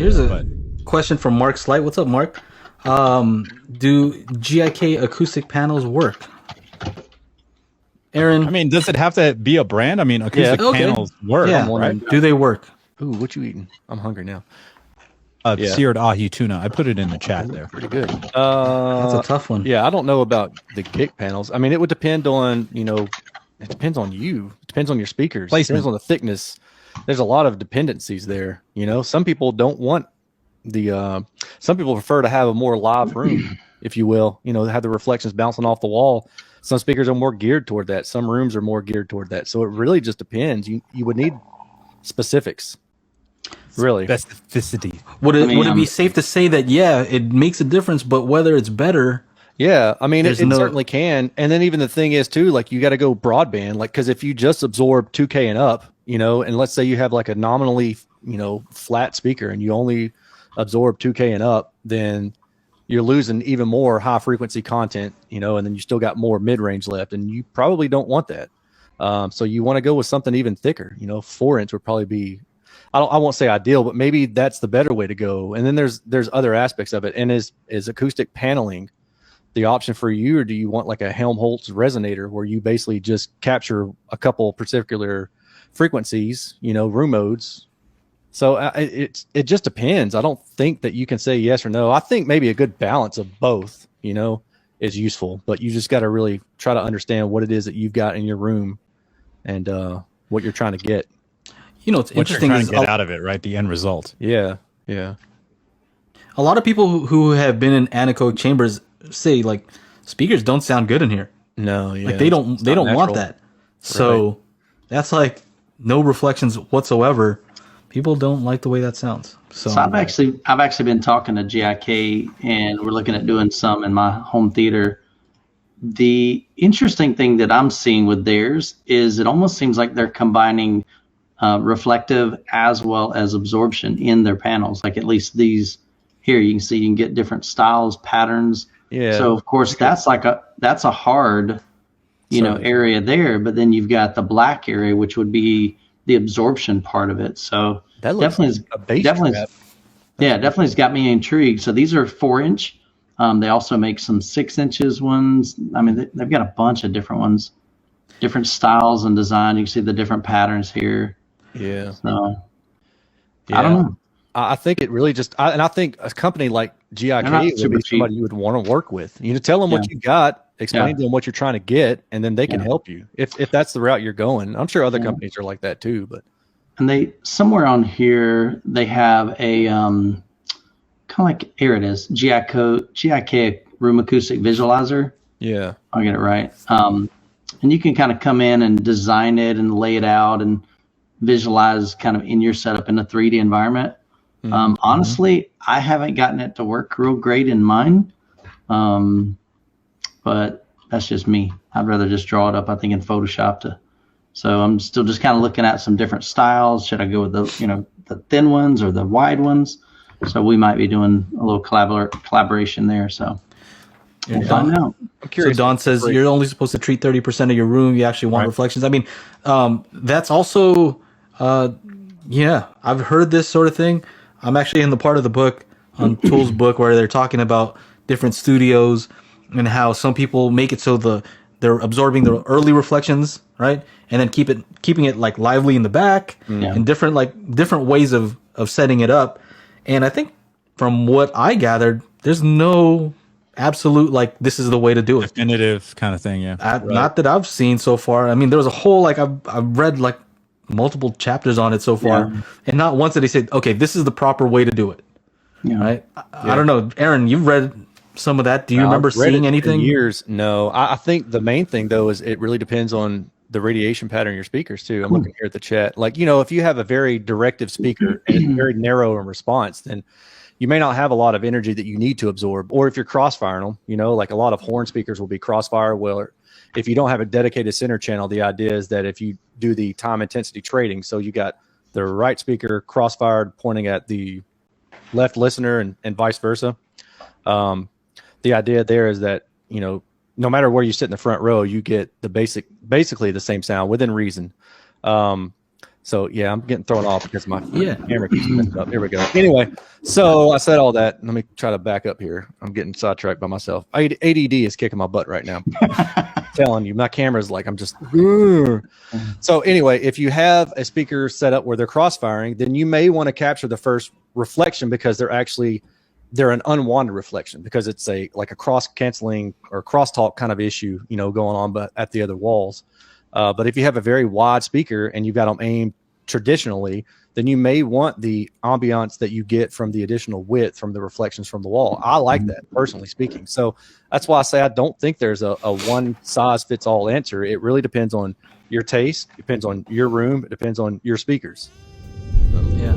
Here's a question from Mark Slight. What's up, Mark? Do GIK acoustic panels work? Aaron? I mean, does it have to be a brand? I mean, acoustic panels work, right? Do they work? Ooh, what you eating? I'm hungry now. Seared ahi tuna. I put it in the chat there. Pretty good. That's a tough one. Yeah, I don't know about the kick panels. I mean, it would depend on, it depends on you. It depends on your speakers. It depends on the thickness. There's a lot of dependencies there. Some people don't want some people prefer to have a more live room, if you will, have the reflections bouncing off the wall. Some speakers are more geared toward that. Some rooms are more geared toward that. So it really just depends. You would need specifics. Really. Specificity. Would it be safe to say that, it makes a difference, but whether it's better? Yeah, I mean, it certainly can. And then even the thing is, too, like you got to go broadband, because if you just absorb 2K and up, and let's say you have like a nominally, flat speaker and you only absorb 2K and up, then you're losing even more high frequency content, and then you still got more mid range left, and you probably don't want that. So you want to go with something even thicker. 4-inch would probably be, I won't say ideal, but maybe that's the better way to go. And then there's other aspects of it. And is acoustic paneling the option for you, or do you want like a Helmholtz resonator where you basically just capture a couple particular frequencies, room modes? So it just depends. I don't think that you can say yes or no. I think maybe a good balance of both, is useful, but you just got to really try to understand what it is that you've got in your room and what you're trying to get. It's interesting. What you're trying to get out of it, right? The end result. Yeah, yeah. A lot of people who have been in anechoic chambers say like speakers don't sound good in here. No, yeah. Like they don't want that. So that's like no reflections whatsoever. People don't like the way that sounds. So I've actually been talking to GIK, and we're looking at doing some in my home theater. The interesting thing that I'm seeing with theirs is it almost seems like they're combining reflective as well as absorption in their panels. Like at least these here, you can see you can get different styles, patterns. Yeah. So of course that's a hard, area there. But then you've got the black area, which would be the absorption part of it. So that looks definitely has got me intrigued. So these are 4-inch. They also make some 6-inch ones. I mean, they've got a bunch of different ones, different styles and design. You can see the different patterns here. Yeah. So I don't know. I think it really I think a company like GIK would be somebody you would want to work with. Tell them what you got, explain to them what you're trying to get, and then they can help you if that's the route you're going. I'm sure other companies are like that too, but. And they somewhere on here they have a kind of like, here it is, GIK room acoustic visualizer. Yeah, I'll get it right. And you can kind of come in and design it and lay it out and visualize kind of in your setup in a 3D environment. Honestly, I haven't gotten it to work real great in mine, but that's just me. I'd rather just draw it up, I think, in Photoshop. So I'm still just kind of looking at some different styles. Should I go with the thin ones or the wide ones? So we might be doing a little collaboration there. So we'll find out. I'm curious. So Don says you're only supposed to treat 30% of your room. You actually want reflections. I mean, that's also, I've heard this sort of thing. I'm actually in the part of the book on Tool's book where they're talking about different studios and how some people make it so they're absorbing the early reflections, right? And then keeping it like lively in the back and different ways of setting it up. And I think from what I gathered, there's no absolute like this is the way to do it. Definitive kind of thing, yeah. Not that I've seen so far. I mean, there was a whole I've read like multiple chapters on it so far, and not once did they say, okay, this is the proper way to do it. Yeah. Right? I don't know, Aaron, you've read some of that. Do you remember seeing anything? Years, no. I think the main thing though is it really depends on the radiation pattern of your speakers too. I'm looking here at the chat. Like, if you have a very directive speaker and it's very narrow in response, then you may not have a lot of energy that you need to absorb. Or if you're crossfiring them, like a lot of horn speakers will be crossfire. Well, if you don't have a dedicated center channel, the idea is that if you do the time intensity trading, so you got the right speaker crossfired pointing at the left listener and vice versa. The idea there is that, no matter where you sit in the front row, you get the basically the same sound within reason. So yeah, I'm getting thrown off because my Yeah. camera keeps messing up. Here we go. Anyway, so I said all that. Let me try to back up here. I'm getting sidetracked by myself. ADD is kicking my butt right now. I'm telling you, my camera's like I'm just. So anyway, if you have a speaker set up where they're cross-firing, then you may want to capture the first reflection because they're an unwanted reflection because it's like a cross-canceling or crosstalk kind of issue, going on but at the other walls. But if you have a very wide speaker and you've got them aimed traditionally, then you may want the ambiance that you get from the additional width from the reflections from the wall. I like that, personally speaking. So that's why I say I don't think there's a one-size-fits-all answer. It really depends on your taste, depends on your room, it depends on your speakers. Yeah.